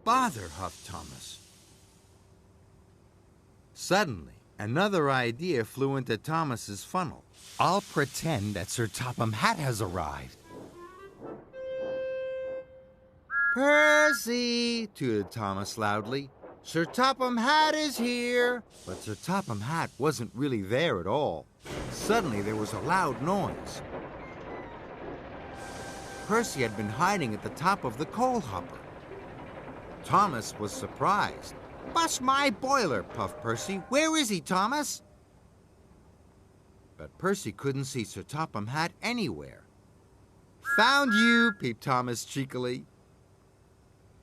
bother, huffed Thomas. Suddenly, another idea flew into Thomas's funnel. I'll pretend that Sir Topham Hatt has arrived. Percy, tooted Thomas loudly. Sir Topham Hatt is here. But Sir Topham Hatt wasn't really there at all. Suddenly, there was a loud noise. Percy had been hiding at the top of the coal hopper. Thomas was surprised. Bust my boiler, puffed Percy. Where is he, Thomas? But Percy couldn't see Sir Topham Hatt anywhere. Found you, peeped Thomas cheekily.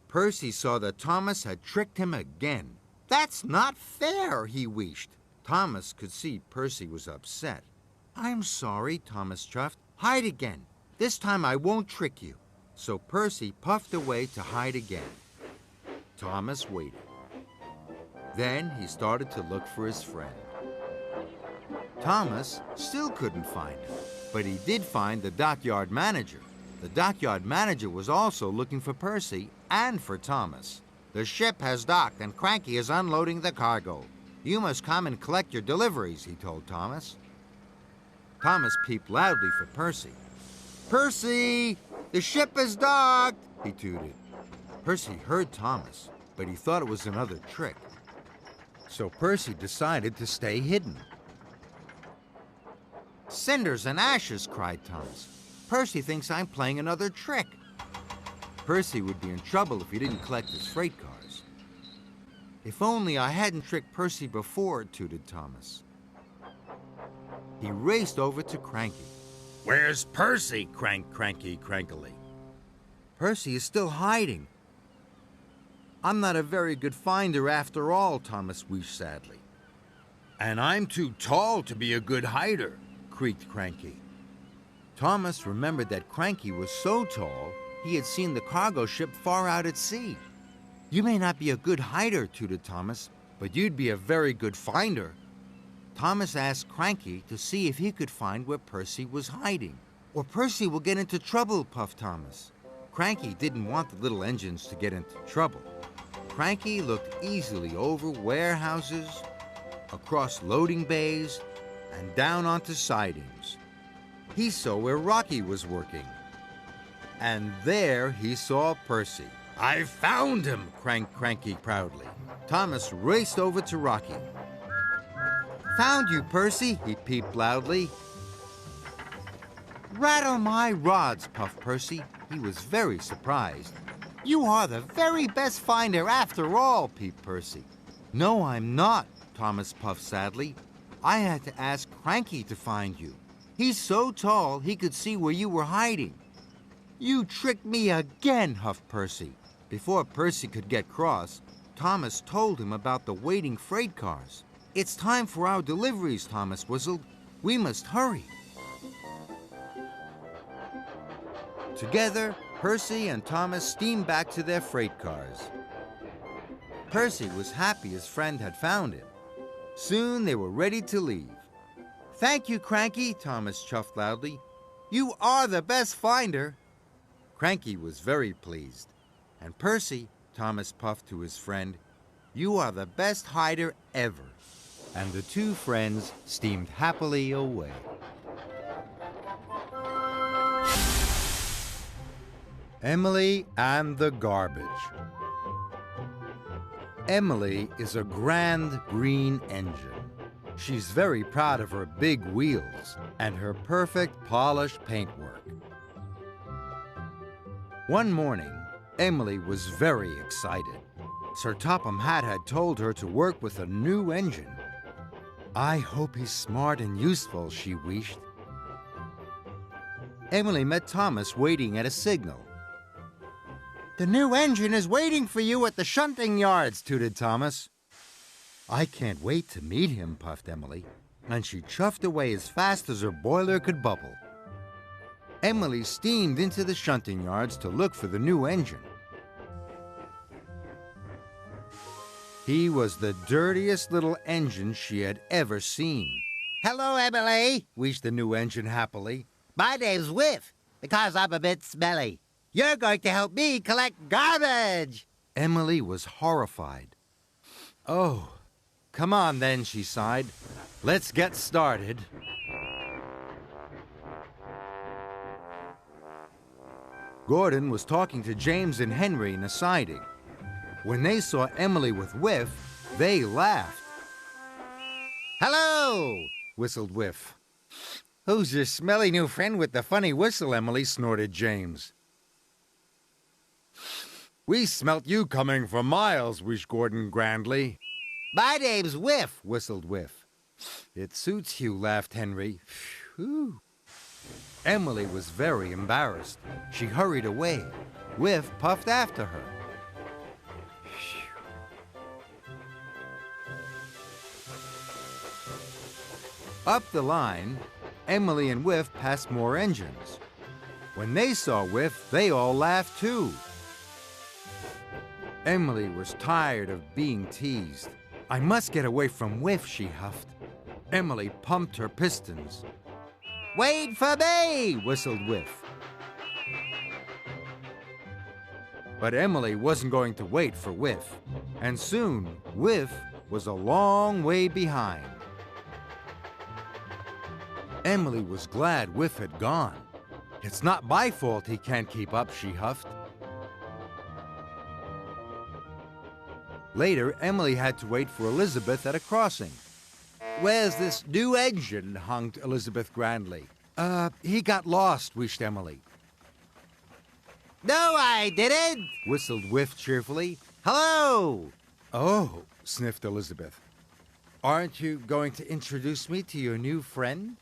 Percy saw that Thomas had tricked him again. That's not fair, he wheezed. Thomas could see Percy was upset. I'm sorry, Thomas chuffed. Hide again. This time I won't trick you. So Percy puffed away to hide again. Thomas waited. Then he started to look for his friend. Thomas still couldn't find him, but he did find the dockyard manager. The dockyard manager was also looking for Percy and for Thomas. The ship has docked and Cranky is unloading the cargo. You must come and collect your deliveries, he told Thomas. Thomas peeped loudly for Percy. Percy! The ship is docked, he tooted. Percy heard Thomas, but he thought it was another trick. So Percy decided to stay hidden. Cinders and ashes, cried Thomas. Percy thinks I'm playing another trick. Percy would be in trouble if he didn't collect his freight cars. If only I hadn't tricked Percy before, tooted Thomas. He raced over to Cranky. Where's Percy? Cranked Cranky crankily. Percy is still hiding. I'm not a very good finder after all, Thomas wheezed sadly. And I'm too tall to be a good hider, creaked Cranky. Thomas remembered that Cranky was so tall he had seen the cargo ship far out at sea. You may not be a good hider, tooted Thomas, but you'd be a very good finder. Thomas asked Cranky to see if he could find where Percy was hiding. Or Percy will get into trouble, puffed Thomas. Cranky didn't want the little engines to get into trouble. Cranky looked easily over warehouses, across loading bays, and down onto sidings. He saw where Rocky was working. And there he saw Percy. I found him, cranked Cranky proudly. Thomas raced over to Rocky. Found you, Percy, he peeped loudly. Rattle my rods, puffed Percy. He was very surprised. You are the very best finder after all, peeped Percy. No, I'm not, Thomas puffed sadly. I had to ask Cranky to find you. He's so tall he could see where you were hiding. You tricked me again, huffed Percy. Before Percy could get cross, Thomas told him about the waiting freight cars. It's time for our deliveries, Thomas whistled. We must hurry. Together, Percy and Thomas steamed back to their freight cars. Percy was happy his friend had found him. Soon they were ready to leave. Thank you, Cranky, Thomas chuffed loudly. You are the best finder. Cranky was very pleased. And Percy, Thomas puffed to his friend, you are the best hider ever. And the two friends steamed happily away. Emily and the Garbage. Emily is a grand green engine. She's very proud of her big wheels and her perfect polished paintwork. One morning, Emily was very excited. Sir Topham Hatt had told her to work with a new engine. I hope he's smart and useful, she wished. Emily met Thomas waiting at a signal. The new engine is waiting for you at the shunting yards, tooted Thomas. I can't wait to meet him, puffed Emily, and she chuffed away as fast as her boiler could bubble. Emily steamed into the shunting yards to look for the new engine. He was the dirtiest little engine she had ever seen. Hello, Emily, wheezed the new engine happily. My name's Whiff, because I'm a bit smelly. You're going to help me collect garbage. Emily was horrified. Oh, come on then, she sighed. Let's get started. Gordon was talking to James and Henry in a siding. When they saw Emily with Whiff, they laughed. "Hello!" whistled Whiff. "Who's your smelly new friend with the funny whistle, Emily?" snorted James. "We smelt you coming for miles," wished Gordon grandly. "My name's Whiff," whistled Whiff. "It suits you," laughed Henry. Phew. Emily was very embarrassed. She hurried away. Whiff puffed after her. Up the line, Emily and Whiff passed more engines. When they saw Whiff, they all laughed too. Emily was tired of being teased. "I must get away from Whiff," she huffed. Emily pumped her pistons. "Wait for me!" whistled Whiff. But Emily wasn't going to wait for Whiff, and soon Whiff was a long way behind. Emily was glad Whiff had gone. "It's not my fault he can't keep up," she huffed. Later, Emily had to wait for Elizabeth at a crossing. "Where's this new engine?" honked Elizabeth grandly. He got lost," wished Emily. "No, I didn't," whistled Whiff cheerfully. "Hello!" "Oh," sniffed Elizabeth. "Aren't you going to introduce me to your new friend?"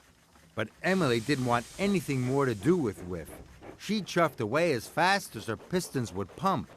But Emily didn't want anything more to do with Whiff. She chuffed away as fast as her pistons would pump.